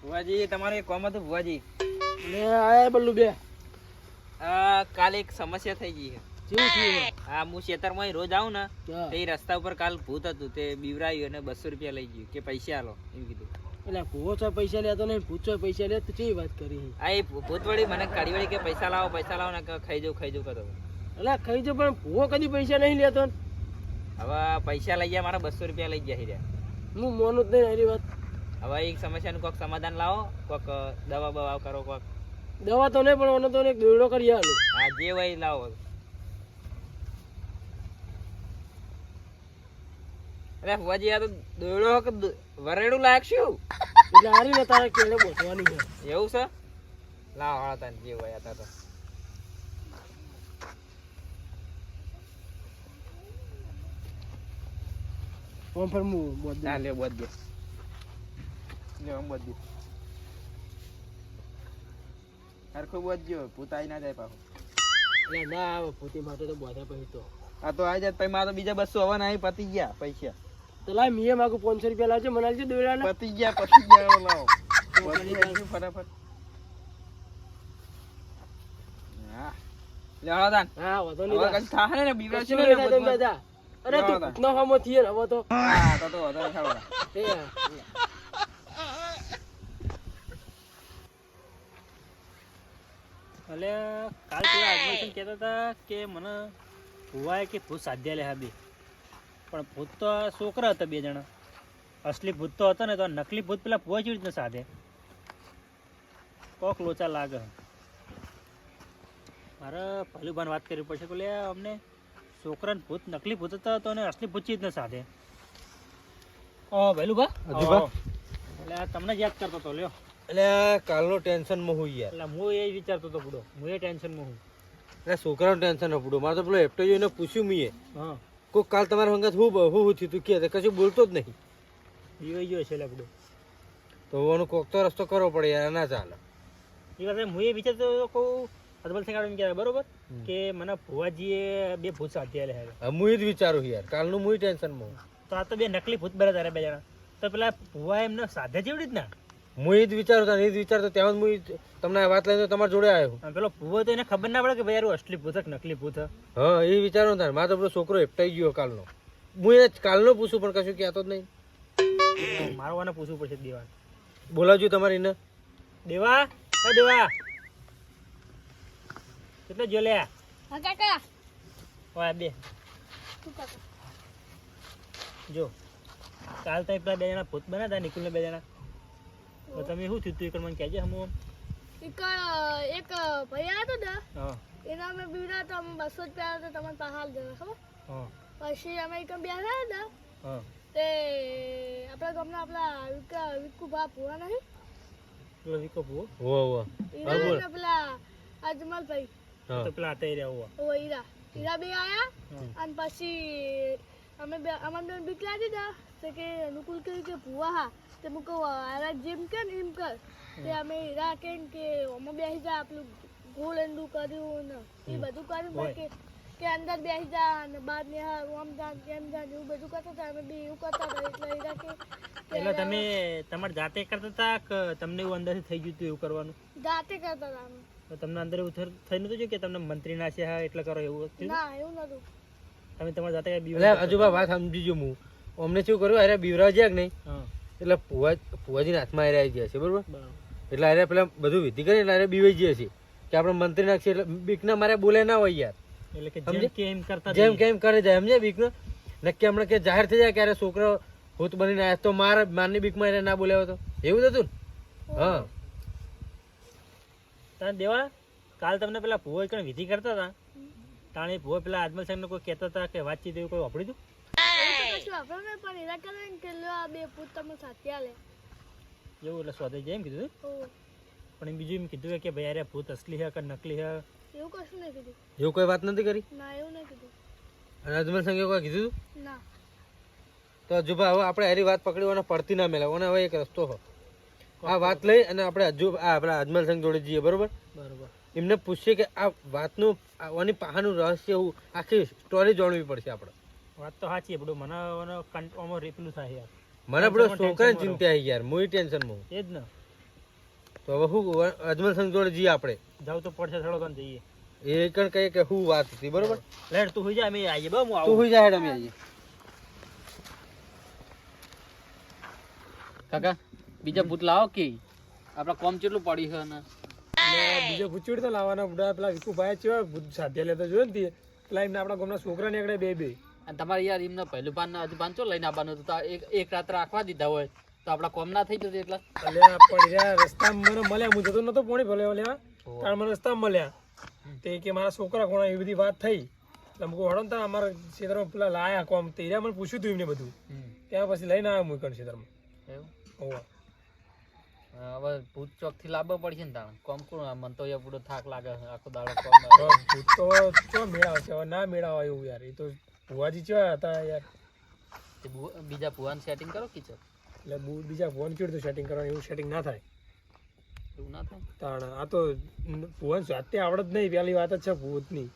ભુવાજી તમારે એક કામ હતું ભુવાજી. લે આયા બલ્લુ બે કાલે એક સમસ્યા થઈ ગઈ છે. કેવું થયું? હા હું ખેતરમાં રોજ આવું ને હા. તે રસ્તા ઉપર કાલ ભૂત હતું તે બીવરાયું અને 200 રૂપિયા લઈ ગયું કે પૈસા આલો એમ કીધું. એટલે ભૂવો છો પૈસા લેતો નહીં, ભૂચો પૈસા લે તો કેવી વાત કરી? આ એ ભૂત વળી મને કાઢી વળી કે પૈસા લાવો ને કે ખાઈ જાઉં કરતો. એટલે ખાઈ જો પણ ભૂવો કદી પૈસા નહીં લેતો ને. હવે પૈસા લઈ ગયા મારા 200 રૂપિયા લઈ ગયા રહ્યા. હું મોનું જ નહીં એની વાત. હવે એક સમસ્યાનું કોઈક સમાધાન લાવો, કોઈક દવા બવા કરો, કોઈક દવા તો નહીં પણ ઓનો તો એક દોરડો કરી આલું. હા જે હોય લાવો. અરે ભુવાજી આ તો દોયડો કે વરેડું લાગશું એટલે હારી ને તારે કેળે બોસવાની છે. એવું છે. લાવો હાલ તને જે હોય આ તો. ઓમ પર હું બોલ દે. ના લે બોધ દે. લે આમ બોધ દે. હરખું બોધજો પૂતાઈ ના જાય પાછું. એટલે ના આવે પોતી માટે તો બોધા પછી તો. આ તો આ જાત પછી મારે તો બીજા 200 હવે નહીં પતી ગયા પૈસા. તો લાય મીએ માગું 500 રૂપિયા લાવજો મને આલજો દોરડાના. પતી ગયા લાવો. બોધી નાખજો ફટાફટ. હા લે હાલો તાન. હા વાંધો હવે નહીં. કઈ થાહે ને બીવરા છે કશું ને નહીં થાય, તમે જા. અરે તું ભૂતનો હામો થઈએ ને હવે તો. હા તો વધારે ખાવ. એ હા. એટલે કાલ પેલા એડમિશન કહેતા હતા કે મને ભૂવાય કે ભૂત સાધ્યા લે હાબી, પણ ભૂત તો છોકરા હતા 2 જણા. અસલી ભૂત તો હતો ને, તો નકલી ભૂત પેલા ભૂવા જેવી રીતના સાધે. કોક લોચા લાગે. મારે ભલુભાન વાત કરવી પડશે કે લે અમને છોકરાને ભૂત નકલી ભૂત હતા તો અસલી ભૂત જેવી રીતના સાધે. ઓ ભલુભા એટલે આ તમને જ યાદ કરતો હતો લ્યો. એટલે કાલનો ટેન્શન માં હું યાર. એટલે હું એ વિચારતો હતો બુડો, હું એ ટેન્શનમાં હું. એટલે છોકરાનું ટેન્શન ન પડ્યું. મારે તો પેલો એપ્ટો જોઈને પૂછ્યું મીએ હા કોઈ કાલ તમારા સંગત હું થયું તું કે કશું બોલતો જ નહીં. એ ગયો છે લે બુડો. તો એનો કોક તો રસ્તો કરવો પડે યાર, ના ચાલે. એ વાત હું એ વિચારતો હતો કહું અદબલ સિંહ એમ કહેવાય બરોબર કે મને ભુવાજીએ 2 ભૂત સાધ્યા લે. હવે હું જ વિચારું યાર, કાલનું હું ટેન્શનમાં હું. તો આ તો 2 નકલી ભૂત બરા તારે 2 જણા. તો પેલા ભુવા એમને સાધ્યા જેવી રીતના. હું એ જ વિચારતો એ જ વિચારતો ત્યાં હું તમને આ વાત લઈને તમારી જોડે આવ્યો. અને પેલો ભુવો તો એને ખબર ના પડે કે ભાઈ યાર અસલી ભૂત કે નકલી ભૂત. હા એ વિચારો થાય. મારે તો પેલો છોકરો એપટાઈ ગયો કાલનો. હું એ કાલનો પૂછું પણ કશું કહેતો જ નહીં. મારો આને પૂછવું પડશે દેવા. બોલાવજો તમારી ને દેવા એ દેવા કેટલો જો લે. હા કાકા. ઓય બે જો કાલ તો પેલા 2 જણા ભૂત બન્યા હતા, નિકુલને 2 જણા. તો તમે શું થયું તું એક મને કહેજે હમું. એક ભાઈ આવ્યો ને હા એના અમે બીડા તો અમે 200 રૂપિયા તો તમને પહાડ દેવા ખબર. હા પછી અમે એક બેઠા ને હા તે આપણા ગામના આપણા વિકુ ભા પૂરા નહીં પેલો વિકો ભૂવો હો હીરા પેલા અજમલભાઈ તો પેલા આતા રહ્યા હોવા. ઓ હીરા બે આયા અને પછી અમે અમને બીક લાગી તા તો કે અનુકૂળ કહ્યું કે ભૂવા હા તે મું કહું આરા જેમ કે ને એમ કર તે અમે હીરા કે અમે બેસી જા આપણું ગોળ અંડું કર્યું ને એ બધું કર્યું કે અંદર બેસી જા અને બહાર ને આમ જા તેમ જા એવું બધું કરતા હતા. અમે બી એવું કરતા હતા એટલે હીરા કે એટલે તમે તમારે જાતે કરતા હતા કે તમને એવું અંદરથી થઈ ગયું હતું એવું કરવાનું? જાતે કરતા હતા અમે. તો તમને અંદર એવું થઈ નતું જો કે તમને મંત્રી ના છે હા એટલે કરો એવું થયું? ના એવું નતું. તમે તમારી જાતે કઈ એટલે બીવા હજુ વાત સમજી જો હું અમને શું કર્યું અરે બીવરાવ જ્યાં કે નહીં હા એટલે ભુવાજીના હાથમાં આવી ગયા છે બરોબર. બરાબર. એટલે અરે પેલા બધું વિધિ કરી એટલે અરે બીવાઈ ગયા છે કે આપણે મંત્રી નાખીએ એટલે બીકના મારે બોલે ના હોય યાર. એટલે કે જેમ કે એમ કરતા જેમ કેમ કરે જાય સમજે બીકનો નક્કી હમણાં કે જાહેર થઈ જાય કે અરે છોકરો ભૂત બનીને આવ્યા તો મારની બીકમાં એને ના બોલ્યો હતો એવું જ હતું ને. હા તને દેવા કાલ તમને પેલા ભૂવો કઈ વિધિ કરતા હતા તાણે ભૂવો પેલા આદમલ સાહેબ ને કોઈ કહેતા હતા કે વાતચીત એવું કોઈ વાપરી દઉં કશું વાપરો નહીં પણ હીરા કરે ને કે લો આ 2 પૂત તમે સાથે આલે. એવું એટલે સ્વાદે જાય એમ કીધું. ઓ પણ એમ બીજું એમ કીધું કે ભાઈ યાર ભૂત અસલી હે કે નકલી હે એવું કશું નહીં કીધું. એવું કોઈ વાત નથી કરી. ના એવું નહીં કીધું. અને અજમલ સંગે કોઈ કીધું ના તો હજુ હવે આપણે હારી વાત પકડીવાનો પડતી ના મેળવો અને હવે એક રસ્તો હો આ વાત લઈ અને આપણે હજુ આપણા અજમલ સંઘ જોડે જઈએ બરોબર. બરોબર. એમને પૂછીએ કે આ વાતનું આની પાહાનું રહસ્ય હું આખી સ્ટોરી જાણવી પડશે આપણે. વાત તો સાચી બધું મને કંટોમાં રેપલું થાય યાર. મને બધો છોકરાની ચિંતા આવી યાર હું ટેન્શનમાં એ જ ને તો હવે શું અજમલ સંઘ જોડે જઈએ આપણે જાવ તો પડશે થોડો કન જઈએ એ કણ કહીએ કે શું વાત હતી બરોબર લેટ તું હોઈ જા અમે આવીએ બહુ હું તું આવું હોઈ જા હેડ અમે આવીએ કાકા બીજા ભૂત લાવો કે આપડા કોમ કેટલું પડ્યું છે ને બીજો ભૂચીડ તો લાવવાના બુડા પેલા વિકુભાઈ છે ભૂત સાધ્યા લેતા જોયો ને તે પેલા એમને આપણા ગામના છોકરા નીકળે બે અને તમારે યાર એમને પહેલું પાન ને હજુ પાંચો લઈને આવવાનું હતું તો એક રાત રાખવા દીધા હોય તો આપડા કોમ ના થઈ જતું એટલા અલ્યા પણ યાર રસ્તામાં મને મળ્યા હું જતો નતો પોણી ભલે લેવા કારણ મને રસ્તામાં મળ્યા તે કે મારા છોકરા કોણ એવી બધી વાત થઈ એટલે મુકો હડો ને અમારા ક્ષેત્રમાં પેલા લાયા કોમ તે મને પૂછ્યું હતું એમને બધું ત્યાં પછી લઈને આવ્યા મુકણ ક્ષેત્રમાં એવું હોવા હવે ભૂત ચોક થી લાવવા પડશે ને તાણ કોમ કોણ મન તો યાર પૂરો થાક લાગે છે આખો દાડો કોમ ભૂત તો ચો મેળાવ છે હવે ના મેળાવ એવું યાર એ તો ભુવાજી ચેવા હતા યાર બીજા ભુવાન સેટિંગ કરો કિચન એટલે બીજા ફોન કીધું સેટિંગ કરવાનું એવું સેટિંગ ના થાય એવું ના થાય તાણ આ તો ભુવન સાતે આવડત નહીં પેલી વાત જ છે ભૂતની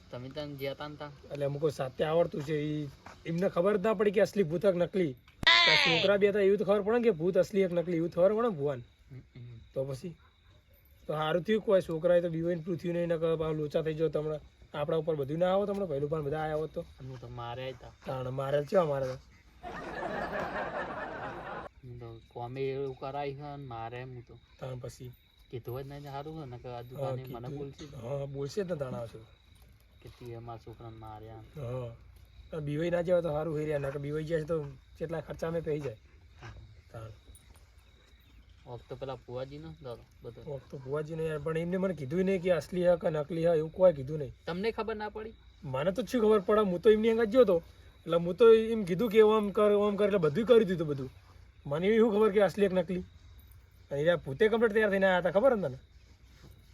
તમે ત્યાં જ્યાં તા ને તા એટલે અમુક સાતે આવડતું છે એમને ખબર જ ના પડી કે અસલી ભૂત કે નકલી છોકરા બે હતા એવું તો ખબર પડે ને કે ભૂત અસલી એક નકલી એવું ખબર પડે ને ભુવન તો પછી તો સારું થયું કોઈ છોકરાએ તો બીવાઈને પૃથ્વી નહીં લોચા થઈ જાવ તમને આપણા ઉપર બધું ના આવો તમને પહેલું પણ બધા આવ્યા હોત તો હું તો મારે હતા તાણ મારે છે અમારે તો કોમે એવું કરાય છે ને મારે હું તો તાણ પછી કીધું જ નહીં સારું છે ને કે આજુબાજુ મને બોલશે હા બોલશે જ ને તાણ આવશે કે તે મારા છોકરાને માર્યા હા બીવાઈ ના જાય તો સારું થઈ રહ્યા ના બીવાઈ જાય તો કેટલા ખર્ચા મેં પહી જાય તાણ તો પેલા ફુવાજી નો દાદો બધો તો ભુવાજી ને યાર પણ એમને મને કીધું નહીં કે અસલી હે કે નકલી હે એવું કોઈ કીધું નહીં તમને ખબર ના પડી મને તો શું ખબર પડે હું તો એમની અંગત ગયો હતો એટલે હું તો એમ કીધું કે ઓમ કર એટલે બધું કરી દીધું બધું મને એવી શું ખબર કે અસલી એક નકલી અને એ ભૂતે કમ્પ્લીટ તૈયાર થઈને આવ્યા હતા ખબર ને તને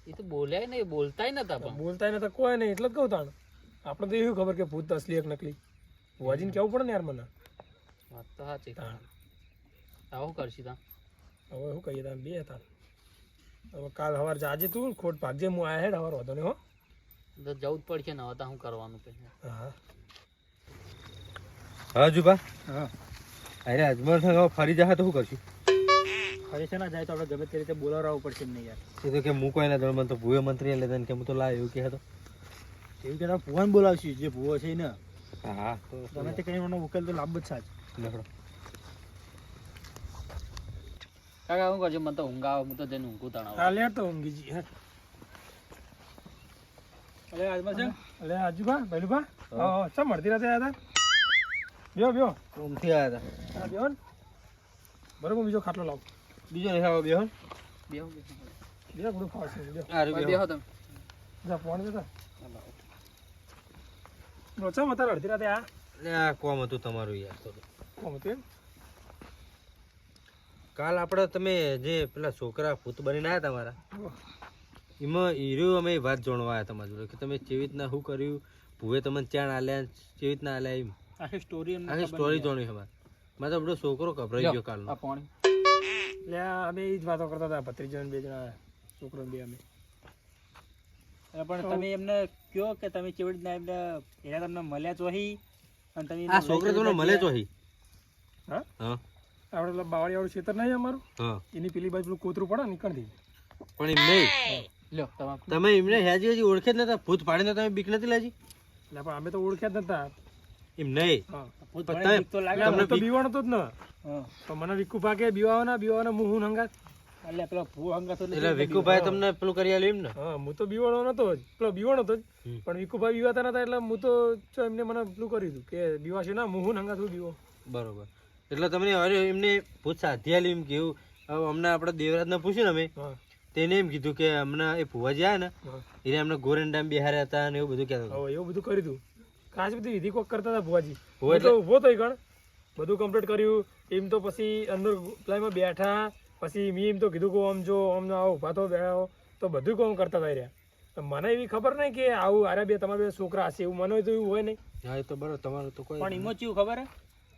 એ તો બોલ્યા નહીં બોલતાય નતા પણ બોલતા નતા કોઈ નહીં એટલે જ કહું તાણ આપણે તો એવી ખબર કે ભૂત અસલી એક નકલી ભુવાજીને કેવું પડે ને યાર મને વાત તો સાચી આવું કરશી તા હવે શું કહીએ તમે બે હતા હવે કાલ સવાર જાજે તું ખોટ ભાગજે હું આયા હેડ સવાર વાંધો નહીં હો તો જવું જ પડશે ને હવે તો શું કરવાનું પછી હા હા જુબા હા અરે અજમલ સંઘ હવે ફરી જાય તો શું કરશું ફરી છે ના જાય તો આપણે ગમે તે રીતે બોલાવવું પડશે એમને યાર એ તો કે હું કોઈ ના મને તો ભૂવે મંત્રી લેતા કે હું તો લાવ એવું કે હતો એવું કે ભુવન બોલાવશું જે ભુવો છે ને હા ગમે તે કરીને ઉકેલ તો લાંબો જ સાચ લખડો કાકા શું કરજો મને તો ઊંઘ આવે હું તો જઈને ઊંઘું તણાવ હા લે તો ઊંઘીજી હે અરે આજમાં છે અલે આજુબા ભૈલુબા હા ચમ મળતી રાતે આવ્યા હતા બ્યો ઊંઘથી આવ્યા હતા હા બ્યો ને બરોબર બીજો ખાટલો લાવ બીજો નહીં આવો બેહો બેહો બીજા બધું ખાવશે બ્યો અરે બેહો તમે જા ફોન દેતા ચમ હતા અડધી રાતે આ આ કોમ હતું તમારું યાર તો કોમ હતું એમ કાલ આપણે તમે જે પેલા છોકરા ભૂત બનીને આવ્યા તમારા એમાં હીરો અમે વાત જાણવા આવ્યા તમારા જોડે કે તમે કેવી રીતના શું કર્યું ભૂએ તમને ચાણ આલ્યા કેવી રીતના આલ્યા એમ આખી સ્ટોરી એમને આખી સ્ટોરી જાણી અમારે મારે તો બધો છોકરો ગભરાઈ ગયો કાલનો આ પાણી એટલે અમે એ જ વાતો કરતા હતા ભત્રીજો બે જણા છોકરો બે અમે પણ તમે એમને કયો કે તમે કેવી રીતના એમને એના તમને મળ્યા ચોહી અને તમે આ છોકરો તમને મળે તો હી હા હા આપણે પેલા બાવળી વાળું ખેતર નહીં અમારું હા એની પેલી બાજુ પેલું કોતરું પડે નીકળતી પણ એમ નહીં લ્યો તમારે તમે એમને હેજી હજી ઓળખે જ નતા ભૂત પાડીને તમે બીક નથી લાજી એટલે પણ અમે તો ઓળખ્યા જ નતા એમ નહીં હા ભૂત પણ ભણીને બીક તો લાગે એટલે હું તો બીવાનો તો જ ને હા તો મને વિકુ ભાગે બીવાના હું હંગાત એટલે પેલો ભૂ હંગાતો એટલે વિકુભાઈ તમને પેલું કરી આલ્યું એમ ને હા હું તો બીવાણો નતો જ પેલો બીવાણો હતો જ હમ. પણ વિકુભાઈ બીવાતા નતા એટલે હું તો જો એમને મને પેલું કર્યું હતું કે બીવાશે ના હું હંગાત હું બીવો બરોબર એટલે તમને હવે એમને ભૂત સાધી આલ્યું એમ કેવું હવે હમણાં આપણે દેવરાજને પૂછ્યું ને અમે હા તેને એમ કીધું કે હમણાં એ ભુવાજી આવ્યા ને હા એને અમને ગોરેન્ડામ બિહાર્યા હતા અને એવું બધું કહેતા હતા હવે એવું બધું કર્યું હતું ખાસ બધી વિધિ કોક કરતા હતા ભુવાજી હો હું એટલે- તો ઊભો થઈ ગણ બધું કમ્પ્લીટ કર્યું એમ તો પછી અંદર પ્લાયમાં બેઠા પછી મેં એમ તો કીધું કે આમ જો આમ આવો ઊભા તો બેઠા તો બધું કામ કરતા હતા રહ્યા તો મને એવી ખબર નહીં કે આવું આરે બે તમારા બે છોકરા હશે એવું મને તો એવું હોય નહીં હા એ તો બરોબર તમારું તો કોઈ પણ એમાં કેવું ખબર હે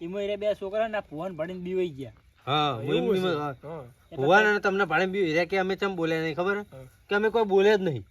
એમાં એ બે છોકરા ના ભુવન ભણીને બીવાઈ ગયા હા હું એમ એવું એમ- હશે. હા. હા ભુવાન અને તમને ભાડે બી હીરા કે અમે ચમ બોલ્યા નહીં ખબર હે? હા. કે અમે કોઈ બોલ્યા જ નહીં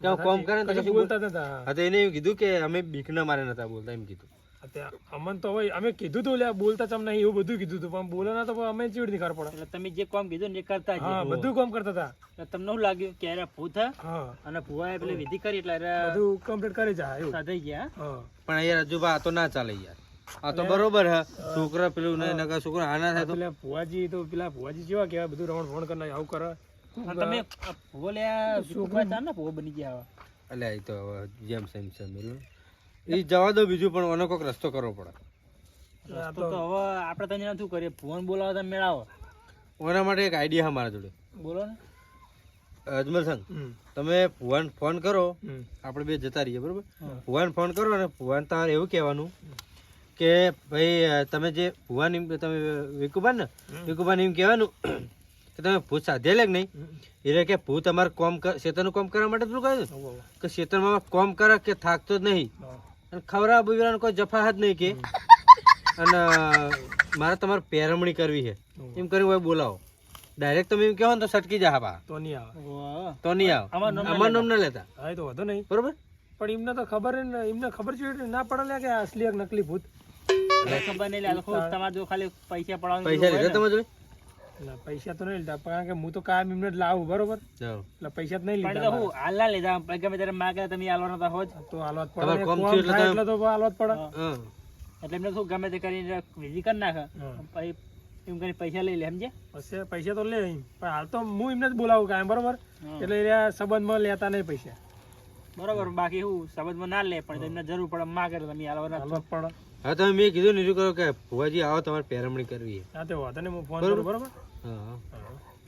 કે કોમ કરે ને તો કશું કશું બોલતા જ નતા હા. હા તો એને એમ કીધું કે અમે બીક ના મારે નતા બોલતા એમ કીધું અત્યારે અમન તો હવે અમે કીધું તું લ્યા બોલતા ચમ નહીં એવું બધું કીધું તું પણ બોલે ના તો પછી અમે ચીડ ની ખબર પડે. એટલે તમે જે કામ કીધું ને એ કરતા જ હા બધું કામ કરતા હતા. એટલે તમને શું લાગ્યું કે અરે ભૂત હે હા અને ભુવાએ પેલી વિધિ કરી એટલે અરે બધું કમ્પ્લીટ કરી જાય એવું. સાધાઈ ગયા હા પણ યાર હજુબા આ તો ના ચાલે યાર. આ તો બરોબર હે છોકરા પેલું ને નકા છોકરા આ ના થાય તો પેલા ભુવાજી જેવા કેવા બધું રવણ ભણ કરી આવું કરે. અને તમે આ ભુવો લ્યા છોકરા ચાર ને ભુવો બની ગયા હવે. અલ્યા એ તો હવે જેમ સેમ છે મેલું એ જવા દો બીજું પણ ઓનો કોઈક રસ્તો કરવો પડે. રસ્તો તો હવે આપણે તને શું કરીએ ફોન બોલાવો તમે મેળાવો ઓના માટે એક આઈડિયા છે મારા જોડે. બોલો ને અજમલ સંગ હમ. તમે ભુવાન ફોન કરો હમ. આપણે બે જતા રહીએ બરોબર. ભુવાન ફોન કરો ને ભુવાન તમારે એવું કહેવાનું કે ભાઈ તમે જે ભુવાન તમે વિકુબાન ને વિકુબાન એમ કહેવાનું કે તમે ભૂત સાધ્યા લે કે નહીં એટલે કે ભૂત અમારે કોમ શેતરનું કામ કરવા માટે પેલું કહ્યું કે શેતરમાં કોમ કરે કે થાકતો જ નહીં અને ખવરા બુવરાનો કોઈ જફા જ નહીં કે અને મારે તમારે પેરમણી કરવી છે એમ કરી હોય બોલાવો ડાયરેક્ટ તમે એમ કહો ને તો સટકી જા બા તો નહીં આવે. વાહ. તો નહીં આવે અમાર નામ ના લેતા હા એ તો વાંધો નહીં બરોબર. પણ એમને તો ખબર એમને ખબર છે ના પડે લ્યા કે આ અસલી એક નકલી ભૂત. એટલે ખબર નહીં લે તમારે જો ખાલી પૈસા પડાવવાનું પૈસા લીધા તમારે જોડે એટલે પૈસા તો નહીં લીધા કારણ કે હું તો કાયમ એમને જ લાવું બરોબર જાઓ. એટલે પૈસા તો નહીં પણ લીધા હું હાલ ના લીધા ગમે ત્યારે માગે તમે હાલવાના હતા હોજ તો હાલવા જ તમારે પડે કોમ કોમ થયું એટલે થાય તમે- એટલે તો હાલવા જ પડે. હા એટલે એમને શું ગમે તે કરીને વિધિ કરી નાખે હા. પછી એમ કરીને પૈસા લઈ લે સમજે પછી પૈસા તો લે એમ. પણ હાલ તો હું એમને જ બોલાવું કાયમ બરોબર એટલે એ રહ્યા સંબંધમાં લેતા નહીં પૈસા બરોબર બાકી હું સંબંધમાં ના લે પણ એમને જરૂર પડે માગે તો તમે હાલવાના હાલવા જ પડે. હા તમે મેં કીધું ને કરો કે ભુવાજી આવો તમારે પેરમણી કરવી છે. હા તે વાંધો નહીં હું ફોન કરું બરોબર. હા હા.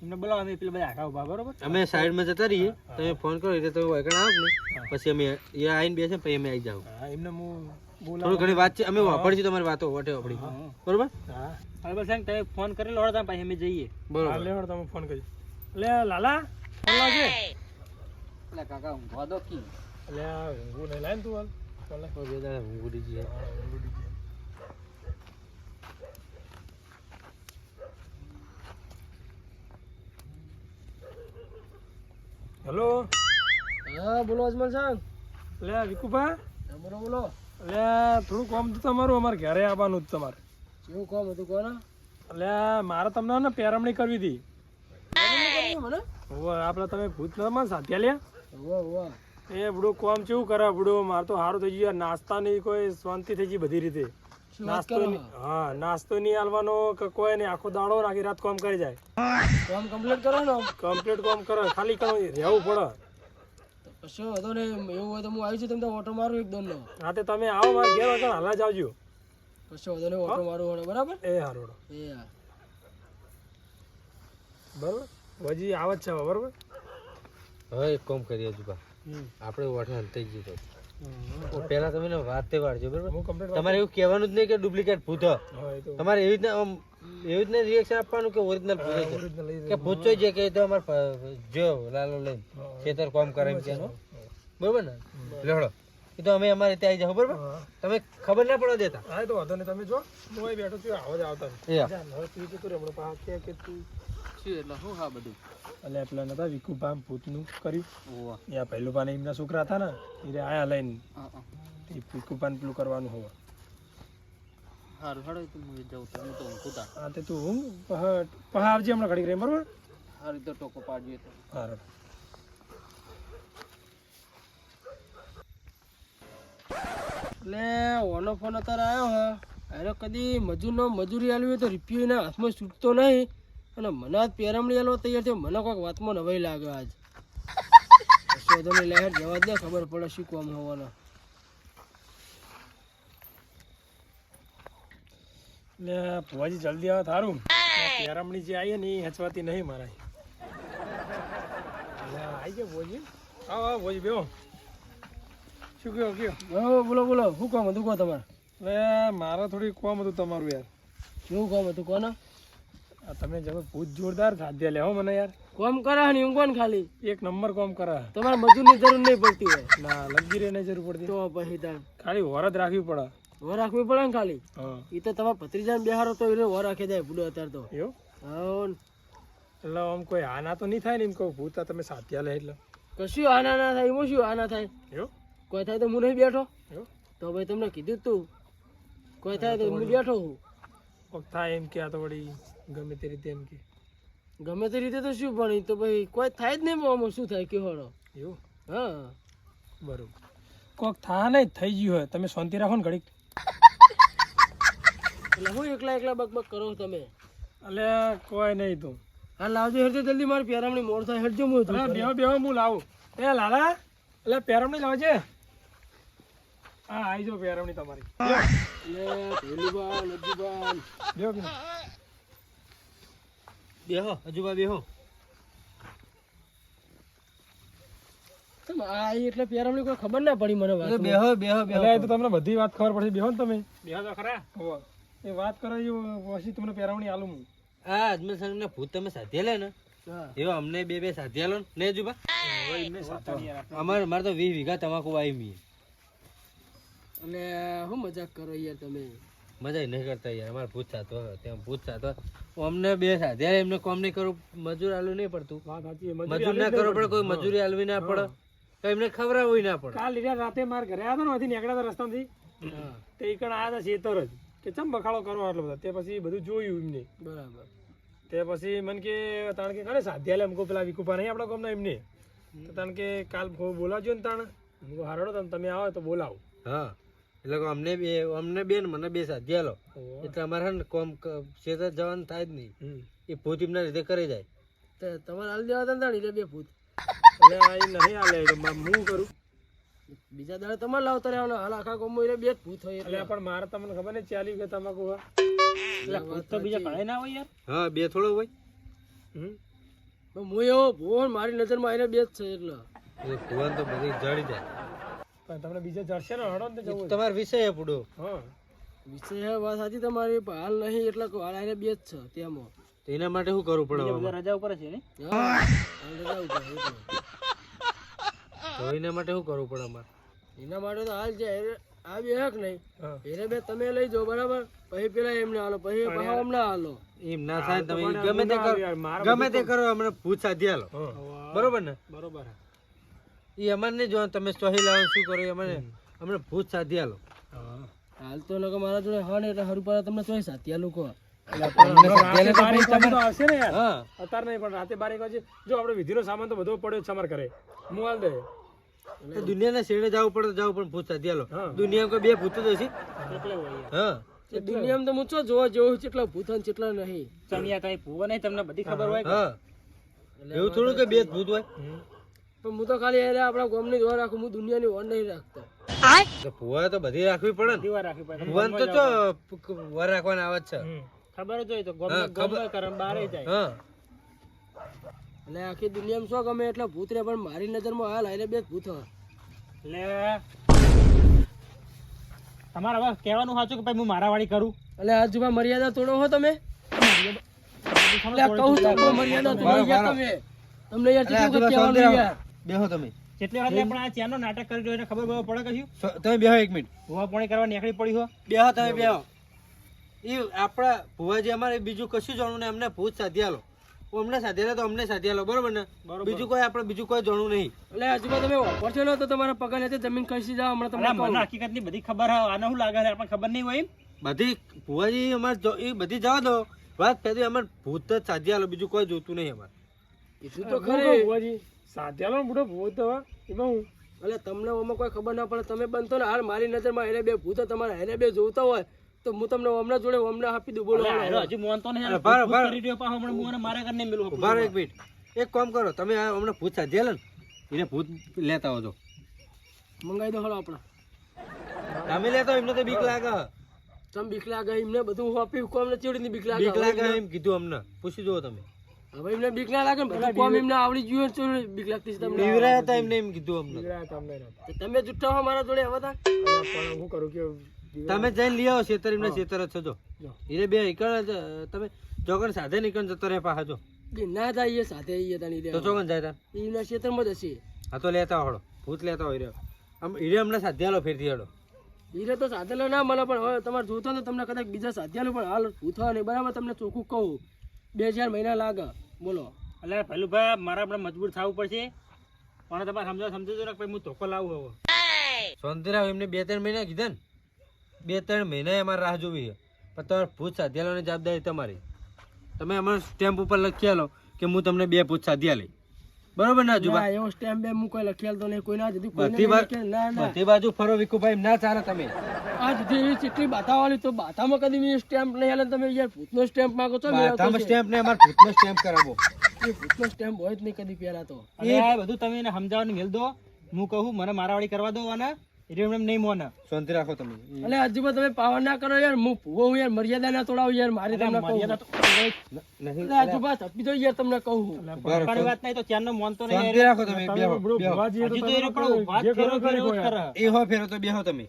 એમને બોલાવો અમે પેલા બધા આખા ઉભા બરોબર અમે સાઈડમાં જતા રહીએ તમે ફોન કરો એટલે તમે વળગણ આવો ને પછી અમે એ આવીને બેસે પછી અમે આવી જાવ હા એમને હું થોડું બોલાવું. ઘણી વાત છે અમે વાપરશું તમારી વાતો વટે વાપરી બરોબર હા હવે બસ તમે ફોન કરેલો હોય તો પછી અમે જઈએ બરોબર. હા લેવડ તમે ફોન કરજો. લે લાલા ફોન લાવજે. એટલે કાકા ઊંઘવા દો કી લે ઊંઘું નહીં લાય ને તું હાલ. ચાલ લે. બે દાડા ઊંઘ ઉડી જઈએ. હેલો હા બોલો અજમલ સાહેબ લે વિકુભા બોલો બોલો લે થોડું કામ હતું તમારું અમારે ઘરે આવવાનું હતું તમારે. કેવું કામ હતું કોને એટલે મારે તમને ને પેરમણી કરવી હતી. મને હોવે આપણે તમે ભૂત નતા સાધ્યા લ્યા વાહ વાહ એ બધું કામ કેવું કરે બધું મારે તો સારું થઈ ગયું યાર. નાસ્તાની કોઈ શાંતિ થઈ ગઈ બધી રીતે. નાસ્તો હા નાસ્તો નહીં આલવાનો કે કોઈ નહીં આખો દાડો ને આખી રાત કામ કરી જાય. કામ કમ્પ્લીટ કરો ને કમ્પ્લીટ કામ કરે ખાલી રહેવું પડે. કશો હતો ને એવું હોય તો હું આવી છું તમને ઓટો મારું એક દોન નો હા તે તમે આવો મારા ઘેર વગર હાલા જ આવજો. કશો હતો ને ઓટો મારું બરાબર એ હારું એ બરોબર વજી આવે જ છે હવે, બરોબર. હવે એક કામ કરીએ જુબા આપણે વાટે હલતાઈ જઈએ તો પહેલા તમે ને વાત તે વાળજો બરોબર. હું કમ્પ્લીટ તમારે એવું કહેવાનું જ નહીં કે ડુપ્લિકેટ ભૂત હ. હા એ તો તમારે એવી રીતના આમ એવી રીતના રિએક્શન આપવાનું કે ઓરિજિનલ ભૂત છે original લઈ કે ભૂત છે કે એ તો અમારે જો લાલો લઈને ખેતર કામ કરે એમ કે બરોબર ને લેવડો એ તો અમે અમારે ત્યાં આવી જાવ બરોબર. હા. તમે ખબર ના પડવા દેતા હા એ તો વાંધો નહીં તમે જો હું અહીં બેઠો છું આવો જ આવતા એ હા. જા, હવે તું જતું રહે હમણાં પાછા કે તું શું એટલે શું હા બધું એટલે પેલા નતા વિકુભા ભૂતનું કર્યું. ઓવા યા પહેલું પાને એમના છોકરા હતા ને એ આયા લઈને હા હા એ વિકુભાને પેલું કરવાનું હોવે. સારું હાડો તો હું જાઉં તો હું તો ઊંઘું તા હા તે તું હું પહા આવજે હમણાં ઘડીક રહી બરોબર. સારી તો ટોકો પાડજો તો સારું એટલે ઓનો ફોન અત્યારે આવ્યો હે એનો કદી મજૂરનો મજૂરી આલવી હોય તો રૂપિયો એના હાથમાં છૂટતો નહીં અને મને આજ પેરામણી આલવા તૈયાર થયો મને કોઈક વાતમાં નવાઈ લાગે આજ શોધોની લહેર જવા દે ખબર પડે શું કામ હોવાનો એટલે ભુવાજી જલ્દી આવે તારું પેરામણી જે આવી ને એ હચવાતી નહીં મારા. આવી ગયા ભુવાજી. આવો આવો ભુવાજી બેહો. શું કહો કયો. હા બોલો બોલો શું કામ હતું કહો તમારે એટલે મારે થોડી કોમ હતું તમારું યાર. શું કામ હતું કોને આ તમે જમે ભૂત જોરદાર સાધ્યા લે હો મને યાર. કામ કરા ને એમ કોણ ખાલી એક નંબર કોમ કરે. તમારે મજૂરની જરૂર નહીં પડતી હોય ના લગી રે નહીં જરૂર પડતી. તો પછી તાર ખાલી વરદ રાખવી પડે. વર રાખવી પડે ને ખાલી હા એ તો તમારા ભત્રીજાને બેહારો તો એને વર રાખી જાય ભૂલો અત્યારે તો એવું હા એટલે આમ કોઈ આના તો નહીં થાય ને એમ કહું ભૂત આ તમે સાધ્યા લે એટલે કશું આના ના થાય એમાં શું આના થાય એવું કોઈ થાય તો હું નહીં બેઠો એવું તો ભાઈ તમને કીધું જ તું કોઈ થાય તો હું બેઠો હું કોક થાય એમ કે આ તો વળી ગમે તે રીતે એમ કે ગમે તે રીતે તો શું પણ તો ભાઈ કોઈ થાય જ નહીં આમાં શું થાય કે હોડો એવું હા બરોબર કોક થા નહીં થઈ ગયું હોય તમે શાંતિ રાખો ને ઘડીક એટલે હું એકલા એકલા બકબક કરો તમે એટલે કોઈ નહીં તું હા લાવજો હેડજો જલ્દી મારી પેરામણી મોડ થાય હેડજો હું અરે બેહો બેહો હું લાવું એ લાલા એટલે પેરમણી લાવજે હા આવી જાઓ પેરમણી તમારી ભેલુભાન અજુભાન બેહો બેહો બેહો અજુબા બેહો. આ એટલે પેરામણી કોઈ ખબર ના પડી મને વાત બેહો બેહો એટલે એ તો તમને બધી વાત ખબર પડશે બેહો ને તમે બેહો તો ખરા. હોવે. એ વાત કરો એ પછી તમને પેરમણી આલું હું આ અજમેર સાહેબના ભૂત તમે સાધ્યા લે ને હા એવા અમને બે સાધ્યા લો ને અજુબા. અમારે તો 20 વીઘા તમાકુ વાવી મી. અને હું મજાક કરો યાર તમે મજા નહીં કરતા યાર. અમારે ભૂત સાધો ત્યાં ભૂત સાધો અમને બે સાધ્યા એમને કોમ નહીં કરવું મજૂર આલવું નહીં પડતું. વાત સાચી મજૂર ના કરવો પડે કોઈ મજૂરી આલવી ના પડે તો એમને ખવડાવવું ના પડે. કાલ લીધા રાતે માર ઘરે આવ્યા હતા ને અહીંથી નીકળ્યા હતા રસ્તામાંથી તે ઈકણ આવ્યા હતા શેતર જ કે ચમ બખાડો કરો આટલો બધા તે પછી બધું જોયું એમને બરાબર તે પછી મને કે તાણ કે કરે સાધ્યા લે અમકો પેલા વિકુપા નહીં આપણા ગામના એમને તો તાણ કે કાલ બોલાવજો ને તાણ અમકો હારડો તમે આવો તો બોલાવો હા એટલે કે અમને બે ને મને બે સાધ્યા લો એટલે અમારે હે ને કોમ શેતર જવાનું થાય જ નહીં. એ ભૂત એમના લીધે કરી જાય. તો તમારે હાલ દેવા હતા ને બે ભૂત એટલે આ ઈ નહીં હાલે એટલે હું કરું બીજા દાડે તમારે લાવતા રહેવાનો હાલ આખા ગામમાં બે જ ભૂત હોય એટલે પણ મારે તમને ખબર નહીં ચાલી કે તમાકુ હા એટલે ભૂત તો બીજા ઘણા ના હોય યાર. હા બે થોડો હોય હમ પણ હું એવો ભૂત મારી નજરમાં આવીને બે જ છે એટલે એ ભુવન તો બધી જડી જાય. પણ તમને બીજે જડશે ને હડો ને તો જવું તમારો વિષય પૂડો. હા વિષય વાત સાચી તમારી પણ હાલ નહીં એટલે હાલ આવીને બે જ છે તેમાં તો એના માટે શું કરવું પડે બધા આમાં? રજા ઉપર છે ને. હા હાલ રજા ઉપર એટલે. તો એના માટે શું કરવું પડે અમારે? એના માટે તો હાલ છે આ બે હક નહીં હા એને બે તમે લઈ જાઓ બરાબર પછી પેલા એમને હાલો પછી પાછા અમને હાલો એમ ના થાય તમે ગમે તે કરો ગમે તે કરો અમને ભૂત સાધ્યા લો બરોબર ને. બરોબર એ અમારે નહીં જોવાનું તમે સોહી લાવો શું કરો અમને ભૂત સાધ્યા લો. હાલ તો લોકો મારા જોડે હા ને એટલે હરું પાડે તમને ચોઈ સાત્યા લોકો રાતે 12 વાગે તો આવશે ને યાર હા અત્યારે નહીં પણ રાતે 12 વાગે જો આપણે વિધિનો સામાન તો બધો પડ્યો છે અમારે ઘરે હું હાલ દે તો દુનિયાના શેડે જવું પડે તો જવું પણ ભૂત સાધ્યા લો. હા. દુનિયામાં કોઈ બે ભૂત જ હશે. હા એ દુનિયામાં તો હું ચો જોવા જેવું કેટલા ભૂત અને કેટલા નહીં ચણિયા કઈ ભૂવા નહીં તમને બધી ખબર હોય કે? હા એવું થોડું કે બે જ ભૂત હોય. પણ હું તો ખાલી એને આપણા ગામની જોવા રાખું હું દુનિયાની ઓર નહીં રાખતો તો ભૂવા તો બધી રાખવી પડે ને. દીવા રાખવી પડે. ભુવન તો ચો વર રાખવાના આવે જ છે. ખબર જ હોય તો ગમે હા, ખબર. ગમે કરે બારે જાય. હા એટલે આખી દુનિયામાં શું ગમે એટલે ભૂત રે પણ મારી નજરમાં હાલ આઈને બે જ ભૂત હોય એટલે તમારે હવે કહેવાનું સાચું કે ભાઈ હું મારા વાળી કરું. એટલે આજ જુબા મર્યાદા તોડો હો તમે એટલે કહું તો પણ મર્યાદા તોડો યાર તમે તમને યાર કેટલું વખત કહેવાનું યાર બેહો તમે. જેટલી વાર પણ આ ચેનનો નાટક કરી રહ્યો એને ખબર બરાબર પડે કશું તમે બેહો એક મિનિટ. ભૂવા પોણી કરવા નીકળી પડી હો. બેહો તમે બેહો. એ આપણા ભુવાજી અમારે બીજું કશું જાણવું નહીં. અમને ભૂત સાધ્યા લો. અમને સાધ્યા તો અમને સાધ્યા લો બરોબર ને. બીજું કોઈ આપણે બીજું કોઈ જાણવું નહીં. એટલે આજુબા તમે વાપરશો ને તો તમારા પગાર લેતે જમીન ખસી જાવ હમણાં તમને મને કહું હકીકતની બધી ખબર હોય આને શું લાગે છે આપણને ખબર નહીં હોય એમ? બધી ભુવાજી અમારે એ બધી જવા દો. વાત પહેલી અમારે ભૂત જ સાધ્યા લો બીજું કોઈ જોતું નહીં અમારે. એટલું તો ખરે ખરી ભુવાજી સાધ્યાલો બુડો ભૂત તો એમાં હું એટલે તમને ઓમાં કોઈ ખબર ના પડે તમે બનતો ને હાલ મારી નજરમાં એને બે ભૂત તમારે એને બે જોતા હોય તો હું તમને હમણાં જોડે હમણાં આપી દઉં બોલો અરે હજુ મોનતો નહીં. અરે ભાર, ભાર. કરી રહ્યો પાછો હમણાં હું એને મારા ઘરને મેલું. ઉભા રહો એક મિનિટ. એક કામ કરો તમે આ અમને ભૂત સાધ્યા લો ને એને ભૂત લેતા આવજો. મંગાવી દો હળો આપણા તમે લેતા એમને તો બીક લાગે. તમે બીક લાગે એમને બધું આપી કોમ ને ચેવડી બીક લાગે બીક લાગે એમ કીધું અમને. પૂછી જુઓ તમે. હવે એમને બીક ના લાગે ને બધું કોમ એમને આવડી ગયું હોય તો બીક લાગતી છે તમને બીવરાયા હતા એમને એમ કીધું અમને. તમને તો તમે જુઠ્ઠા હો મારા જોડે હવે તા પણ હું કરું કે તમે જઈને લઈ આવો શેતર એમને શેતર જ છો. એને બે ઈકણ તમે ચોકન સાધે નીકળ જતો રહે પાછા જો કે ના થાય એ સાથે એ તાની તો ચોકન જાય તા. એના ક્ષેત્રમાં જ હશે હા તો લેતા હળો ભૂત લેતા હોય રહ્યો. આમ હીરે હમણાં સાધ્યા લો ફેરથી હળો. હીરે તો સાધેલો ના મળે પણ હવે તમારે જોતો ને તમને કદાચ બીજા સાધ્યાલો પણ હાલ પૂછવા નહીં બરાબર તમને ચોખ્ખું કહું 2000 મહિના લાગે બોલો એટલે પેલું ભાઈ મારા આપણે મજબૂર થવું પડશે પણ તમારે સમજો ને કે ભાઈ હું ધોકો લાવું હવે. શાંતિરાવ એમને 2-3 મહિના કીધા ને 2-3 મહિના અમારે રાહ જોવી છે પણ તમારે ભૂત સાધ્યાલાની જવાબદારી તમારી. તમે અમારે સ્ટેમ્પ ઉપર લખી આલો કે હું તમને 2 ભૂત સાધ્યા લઈ. બરોબર ના જુબા? ના, એવો સ્ટેમ્પ બે હું કોઈ લખેલ તો નહીં, કોઈ ના જતી કોઈને બધી નહીં બાજુ લખેલ. ના ના, બધી બાજુ ફરો વિકુભાઈ, એમ ના ચાલે તમે. આ જુદી એવી ચીઠી બાતાવાળી તો બાતામાં કદી મેં સ્ટેમ્પ નહીં હાલે. તમે યાર ભૂતનો સ્ટેમ્પ માંગો છો? બાથામાં સ્ટેમ્પ ને અમારે ભૂતનો સ્ટેમ્પ કરાવો. ભૂતનો સ્ટેમ્પ હોય જ નહીં કદી પહેલા તો. અને આ બધું તમે એને સમજાવવાનું મેલ દો. હું કહું મને મારાવાળી કરવા દો અને એમ નહીં મોને. શાંતિ રાખો તમે. એટલે હજુ પણ તમે પાવર ના કરો યાર. હું ભૂવો હું યાર, મર્યાદા ના તોડાવું યાર. મારી તમને કહું. નહીં એટલે હજુ બસ તપી તો યાર તમને કહું. પપ્પાની વાત નહીં તો ત્યારનો મોનતો નહીં. શાંતિ રાખો તમે. બેહો, બ્રો બેહો. ભુવા જઈએ તો હજી તો તમે એ કરો, પણ વાત જે કરો ફેરો કરી ફેરો જ કોઈ કરે. એ હો ફેરો તો બેહો તમે.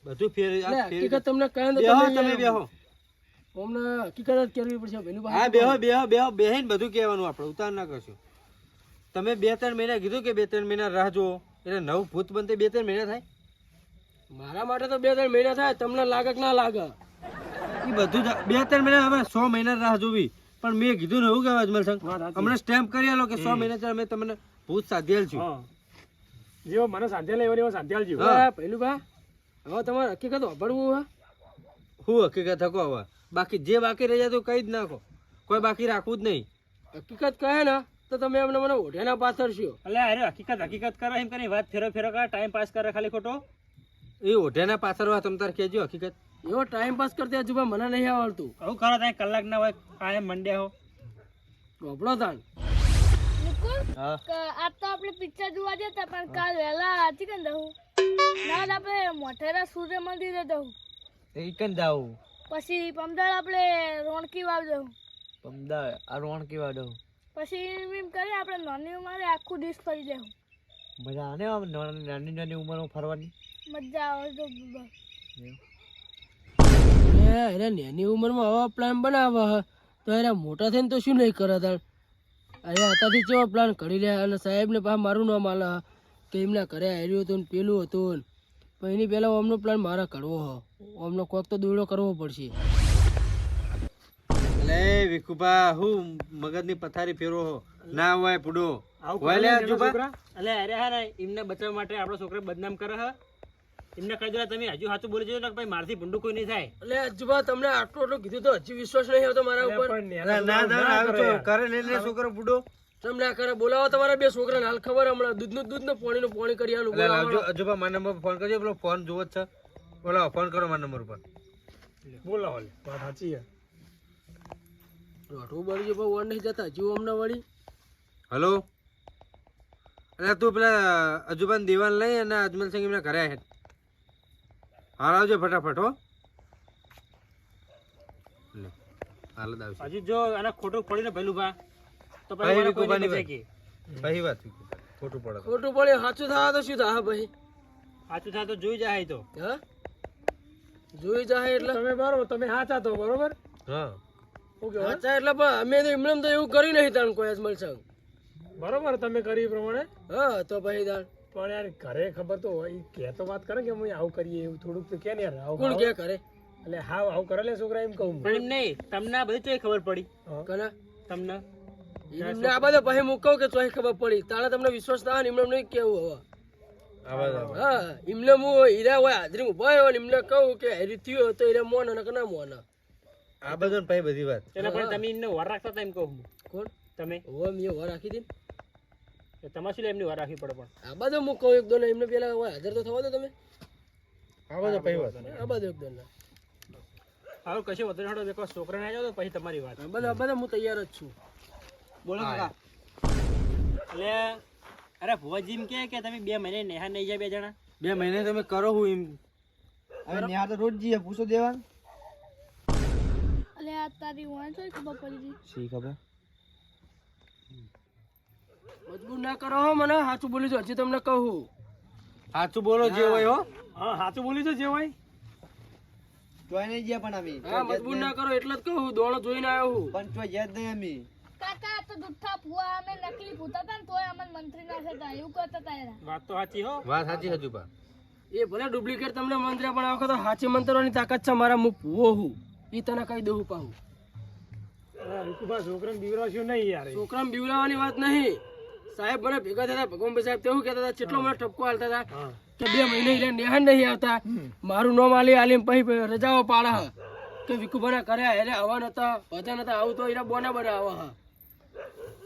બધું ફેર એટલે આ ફેરી હકીકત તમને કહે તો બેહો તમે તમે બેહો. અમને હકીકત જ કરવી પડશે ભાઈનું પાસે. હા બેહો બેહો બેહો બેહીને બધું કહેવાનું આપણે. ઉતાર ના કરશો. તમે 2-3 મહિના કીધું કે 2-3 મહિના રાહ જુઓ એટલે નવું ભૂત બનતે 2-3 મહિના થાય. મારા માટે તો 2-3 મહિના થાય. તમને લાગે કે ના લાગે? એ બધું 2-3 મહિના હવે 100 મહિના રાહ જોવી. પણ મેં કીધું ને એવું કે અજમલ સંગ હમણાં સ્ટેમ્પ કરી આલો કે 100 મહિના અમે તમને ભૂત સાધ્યેલ છું. જેવો મને સાધ્યા લેવાની એવો સાધ્યા જેવો. હા પહેલું ભા, હવે તમારે હકીકત વાપરવું હે. હું હકીકત હકો હવે બાકી જે બાકી રહી જાય તો કઈ જ નાખો. કોઈ બાકી રાખવું જ નહીં. હકીકત કહે ને તો તમે એમને મને ઓઢિયાના પાછળ છો. એટલે અરે હકીકત કરે એમ કરીને વાત ફેરો ફેરો કરે, ટાઈમ પાસ કરે ખાલી ખોટો. એ ઓઢિયાના પાછળ હોય તમે તાર કહેજો હકીકત. એવો ટાઈમ પાસ કરતી હજુ ભા મને નહીં આવડતું. આવું કરો ત્યાં કલાક ના હોય આ મંડ્યા હો. ગોપડો તાણ. મુકુલ હા આજ તો આપણે પિક્ચર જોવા જતા પણ કાલ વહેલા હતી કે દઉં ના આપણે મોઢેરા સૂર્ય મંદિરે દઉં, એ કન જાવું પછી પમદાળ આપણે રોણકી વાવ દઉં, પમદાર આ રોણકી વાડો પછી એમ કરી આપણે નાની ઉંમરે આખું ડીશ ફરી લેવું. મજા આને આમ નાની નાની ઉંમરમાં ફરવાની. મજા આવે તો બસ. એને નાની ઉંમરમાં આવા પ્લાન બનાવે હે તો એને મોટા થઈને તો શું નહીં કરે તાણ. અરે અત્યારથી કેવો પ્લાન કરી રહ્યા અને સાહેબને પાછા મારું નામ આલે કે એમના ઘરે આવ્યું હતું ને પેલું હતું ને. પણ એની પહેલાં અમનો પ્લાન મારે કરવો હો. અમનો કોક તો દોડો કરવો પડશે. એટલે વિકુભા હું મગજની પથારી ફેરો હો ના હોય પૂડો હોય લે જુબા. એટલે અરે હા ને એમને બચાવવા માટે આપણો છોકરો બદનામ કરે હે. એમને કહી દો તમે હજુ સાચું બોલી જજો ને ભાઈ મારથી ભૂંડું કોઈ નહીં થાય. એટલે હજુબા તમને આટલું આટલું કીધું તો હજી વિશ્વાસ નહીં આવતો મારા ઉપર. ના ના આવે તો કરે લે લે છોકરો પૂડો. તમે ના કરે બોલાવો તમારા બે છોકરાને હાલ ખબર હમણાં દૂધનું દૂધ ને પાણીનું પાણી કરી આલું. એટલે લાવજો અજુબા મારા નંબર પર ફોન કરજો. પેલો ફોન જોવો જ છે. બોલો ફોન કરો મારા નંબર પર. બોલો હાલે વાત સાચી છે. રોટવું બળી ગયું પણ નહીં જતા જીવ હમણાં વળી. હલો એટલે તું પેલા અજુબાન દીવાન લઈ અને અજમલ સિંહ એમને ઘરે હે હાલ આવજો ફટાફટ હો. લે હાલ જ આવશે. હજુ જો આને ખોટું પડીને ભેલું ભા તો ભાઈ પછી વિકુભાની કોઈ વાત. નહીં સહી વાત વિકુભા. ખોટું પડે તો. ખોટું પડે સાચું થાય તો શું થાય ભાઈ? સાચું થાય તો જોઈ જાય તો. હા જોઈ જાય એટલે તમે બરોબર તમે સાચા તો બરોબર. હા શું કહેવાય? સાચા એટલે પણ અમે તો એમને તો એવું કર્યું નહીં તાણ કોઈ અજમલ સંગ. બરોબર તમે કરી એ પ્રમાણે. હા તો પછી તાણ પણ યાર ઘરે ખબર તો હોય કે તો વાત કરે કે અમે આવું કરીએ એવું થોડુંક તો કે ને યાર આવું કોણ આવું. કે કરે? એટલે હા આવું કરે લે છોકરા એમ કહું. પણ એમ નહીં તમને આ બધી ચોય ખબર પડી કના તમને. એમને આ બધા પછી હું કહું કે ચોઈ ખબર પડી તાણે તમને વિશ્વાસ થાય ને એમને નહીં કેવું હવે. આવાજ હા એમને હું હીરા હોય હાજરી ઉભા હોય ને એમને કહું કે હેરી થયું તો હીરા મોન અને ના મોન. આ બધું ને પછી બધી વાત. એટલે પણ તમે એમને વાર રાખતા હતા એમ કહું હું. કોણ? તમે હવે મેં વાર રાખી હતી ને. તમારે શું લે એમની વાર રાખવી પડે પણ. આ બધું હું કહું એક દો ને એમને પેલા હોય હાજર તો થવા દો તમે. આ બધું પછી વાત. આ બધું એક દો ને હવે કશું વધારે હડો દેખો છોકરાને આવી જાવ તો પછી તમારી વાત. આ બધા હું તૈયાર જ છું. બોલો કાકા. એટલે અરે ભુવાજી એમ કે તમે 2 મહિને નેહા નહીં જાય 2 જણા. 2 મહિને તમે કરો હું એમ. હવે ન્યા તો રોજ જઈએ પૂછો દેવાન. એટલે આ તારી વાંચ હોય ખબર પડી ગઈ. શી ખબર. મજબૂર ના કરો હો મને. સાચું બોલી છું હજી તમને કહું. સાચું બોલો જે હોય હો. હા સાચું બોલી તો જે હોય. જોઈ નહીં ગયા પણ અમે હા મજબૂર ના કરો એટલે જ કહું. દોણો જોઈને આવ્યો હું. પણ તો યાદ નહીં અમે. કાકા તો દુઠ્ઠા ભૂવા અમે નકલી ભૂતા હતા ને તોય અમને મંત્રી ના થતા એવું કરતા હતા એના. વાત તો સાચી હો. વાત સાચી હજુ પા. એ ભલે ડુપ્લિકેટ તમને મંત્ર પણ આ વખત સાચી મંત્રવાની તાકાત છે મારા. હું ભૂવો હું એ તને કહી દઉં પાહું. વિકુભા છોકરાને બીવરાશ્યો નહીં યાર. છોકરાને બીવડાવવાની વાત નહીં. સાહેબ મને ભેગા થતા ભગવાન સાહેબ તેવું કહેતા હતા કેટલો મને ઠપકો હાલતા હતા કે 2 મહિને ઈને નેહાન નહીં આવતા મારું નામ આલી પછી રજાઓ પાડે હ કે વિકુભાના કર્યા એટલે આવા નતા બધા નતા આવું તો ઈને બોના બના આવા હ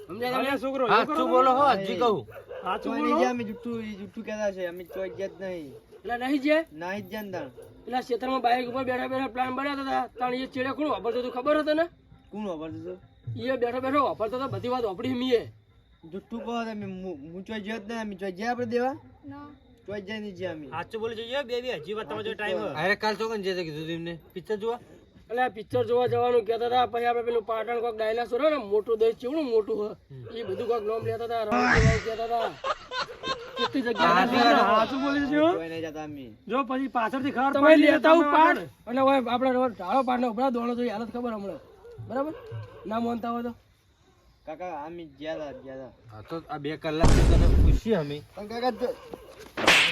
સમજ્યા તમે અલ્યા છોકરો સાચું બોલો હો હજી કહું સાચું કોઈ બોલો નહીં અમે જુઠ્ઠું કહેતા છે અમે ચોઈ જ નહીં એટલે નહીં જે નહીં જ જાણતા પેલા ક્ષેત્રમાં બાઈક ઉપર બેઠા બેઠા પ્લાન બનાવતા હતા તાણ એ ચેડે કોણ વાપરતો હતું ખબર હતો ને કોણ વાપરતું હતું એ બેઠો બેઠો વાપરતો હતો બધી વાત વાપરી મીએ જુઠ્ઠું કહો તમે હું ચોઈ ગયો જ નહીં અમે ચોઈ ગયા આપણે દેવા ના ચોઈ જાય નહીં જ્યાં અમે સાચું બોલી જોઈએ બે હજી વાત તમારો ટાઈમ અરે કાલ ચોકન જે કીધું તું એમને પિક્ચર જોવા એટલે આ પિક્ચર જોવા જવાનું કહેતા હતા પછી આપણે પેલું પાટણ કોક ડાયનાસોર હોય ને મોટું દહીં ચેવડું મોટું હોય એ બધું કોક નામ લેતા હતા રાઉન્ડ જેવા કહેતા હતા કેટલી જગ્યા સાચું બોલી છે હો. ચોઈ નહીં જતા અમે જો પછી પાછળથી ખબર તમે પડી લેતા હું તમે પાટ એટલે હવે આપણે ઢાળો પાટ ને ઉભરા દોડો તો હાલત ખબર હમણાં બરાબર ના માનતા હોય તો કાકા અમે ગયા હતા હા તો આ 2 કલાક તને પૂછીએ અમે પણ કાકા તો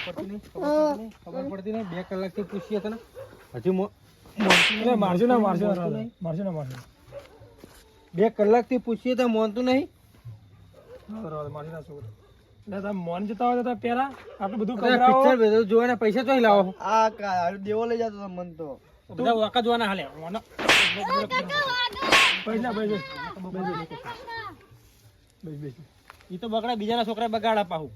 ખબર પડતી નહીં 2 કલાકથી પૂછીએ તને હજી એટલે મારજો ના 2 કલાકથી પૂછીએ તો મોનતું નહીં છોકરો એટલે તમે મોન જતા હોય તો તમે પેલા આટલું બધું પિક્ચર ખવડાવો. બધું જોવાના પૈસા ચોઈ લાવો આ હારું દેવો લઈ જતો હતો મન તો બધા વાકા જોવાના હાલે પૈસા એ તો બગડા બીજાના છોકરા બગાડા પાહુ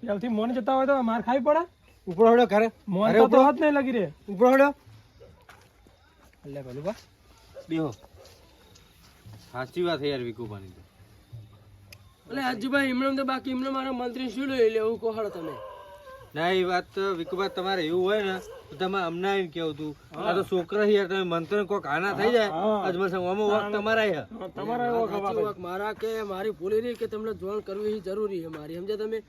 પહેલથી મોન જતા હોય તો માર ખાવી પડે ઉપર હડો ઘરે મોન અરે તો ઉપડો. હાથ નહીં લાગી રે ઉપર હડો લે ભલું બા બેહો સાચી વાત છે યાર વિકુભાની તો એટલે હાજીભાઈ એમને તો બાકી એમને મારા મંત્રી શું લઈ લેવું કોહળ તમે ના એ વાત તો વિકુભા તમારે એવું હોય ને તો તમે અમને એમ કેવું તું આ તો છોકરા છે યાર તમે મંત્ર કોક આના થઈ જાય અજમલ સાહેબ આમાં વખત તમારા છે તમારા એવો સાચી વાત મારા કે મારી ભૂલી રહી કે તમને જોણ કરવી જરૂરી છે મારી સમજ્યા તમે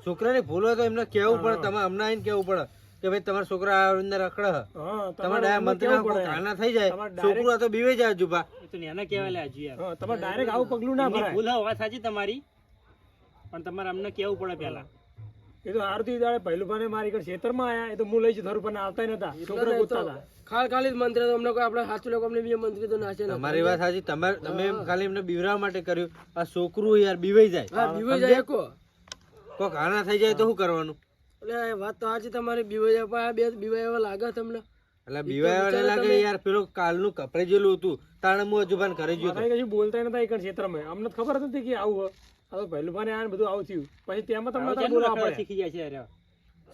છોકરાની ભૂલ હોય તો એમને કેવું પડે તમે અમને આવીને કેવું પડે કે ભાઈ તમારા છોકરા આ અંદર રખડે હા તમારે ડાયરેક્ટ મંત્ર કોક આના થઈ જાય છોકરું આ તો બીવે જાય જુબા એ તો નેના કહેવાય લે હજી યાર હા, તમારે ડાયરેક્ટ આવું પગલું ના એમની ભરાય ભૂલ હોય, વાત સાચી તમારી પણ તમારે અમને કેવું પડે પેલા એ તો આરતી દાડે પહેલું પાને મારી ઘર ખેતરમાં આયા એ તો હું લઈ જતો ધરું પણ આવતા નતા છોકરા ગોતતા હતા ખાલી જ મંત્ર તો અમને કોઈ આપણે સાચું લોકો અમને બીજા મંત્રી તો નાશે ના તમારી વાત સાચી તમારે તમે એમ ખાલી એમને બીવરાવા માટે કર્યું આ છોકરું યાર બીવાઈ જાય હા બીવાઈ જાય કો કોક આના થઈ જાય તો શું કરવાનું એટલે એ વાત તો સાચી તમારી બીવાઈ જાય પણ આ બે બીવાઈ એવા લાગે તમને એટલે બીવાય લાગે યાર પેલું કાલનું કપડે જેલું હતું તાણે હું હજુબાન કરી ગયો હતો. મારે કશું બોલતા નતા એક ક્ષેત્રમાં અમને તો ખબર જ નથી કે આવું હોય. આ તો પહેલું પાને આયા ને બધું આવું થયું પછી તેમાં તમને તો બોલાવવા પડે શીખી જાય છે યાર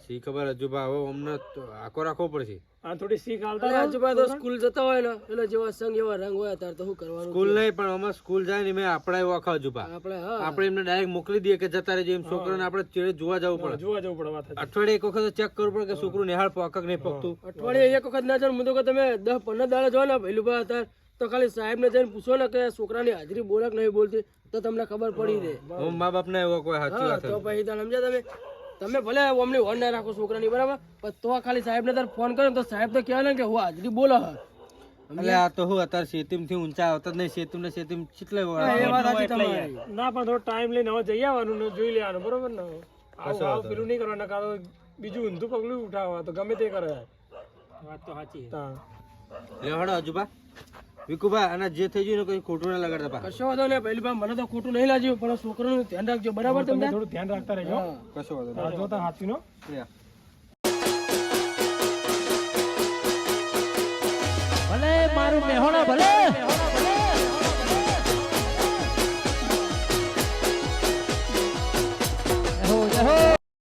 શી ખબર હજુબા હવે અમને તો આખો રાખવો પડશે આ થોડી શીખ હાલતા અરે આજુબાજુ તો સ્કૂલ જતા હોય ને એટલે જેવા સંગ એવા રંગ હોય ત્યારે તો શું કરવાનું સ્કૂલ નહીં પણ અમે સ્કૂલ જાય ને મેં આપણા એવો આખા હજુબા આપણે હા આપણે એમને ડાયરેક્ટ મોકલી દઈએ કે જતા રહેજો એમ છોકરાને આપણે ચેડે જોવા જવું પડે જોવા જવું પડે વાત સાચી. અઠવાડિયે એક વખત ચેક કરવું પડે કે છોકરું નિહાળ પકક નહીં પકતું અઠવાડિયે એક વખત ના જાણ હું તો કહું તમે 10-15 દાડા જો ને પહેલું બા હતા તો ખાલી સાહેબ ને જઈને પૂછો ને કે છોકરાની હાજરી બોલે કે નહીં બોલતી તો તમને ખબર પડી રહે હું મા બાપ ને એવો કોઈ સાચી હા વાત તો નથી. પછી તાર સમજ્યા તમે ભલે અમને વન ના રાખો છોકરાની બરાબર પણ તો ખાલી સાહેબ ને તાર ફોન કરો તો સાહેબ તો કહેવાય ને કે હું હાજરી બોલો હા એટલે આ તો હું અત્યારે શેતીમ થી ઊંચા આવતા જ નહીં શેતીમ ને શેતીમ ચીટલે એ વાત સાચી તમારી ના પણ થોડો ટાઈમ લઈને હવે જઈ આવવાનું ને જોઈ લેવાનું બરોબર ને આવું પેલું નહીં કરવાનું કાં તો બીજું ઊંધું પગલું ઉઠાવવા તો ગમે તે કરે વાત તો સાચી છે. હા. લે હડો હજુબા વિકુભા અને જે થઈ ગયું ને કોઈ ખોટું ના લગાડતા પા કશો વાંધો નહીં પહેલી વાર મને તો ખોટું નહીં લાગ્યું પણ છોકરાનું ધ્યાન રાખજો બરાબર તમે તમને થોડું ધ્યાન રાખતા રહેજો કશો વાંધો હા, જોતા હાથી નો નહીં. ભલે મારું મેહોણા ભલે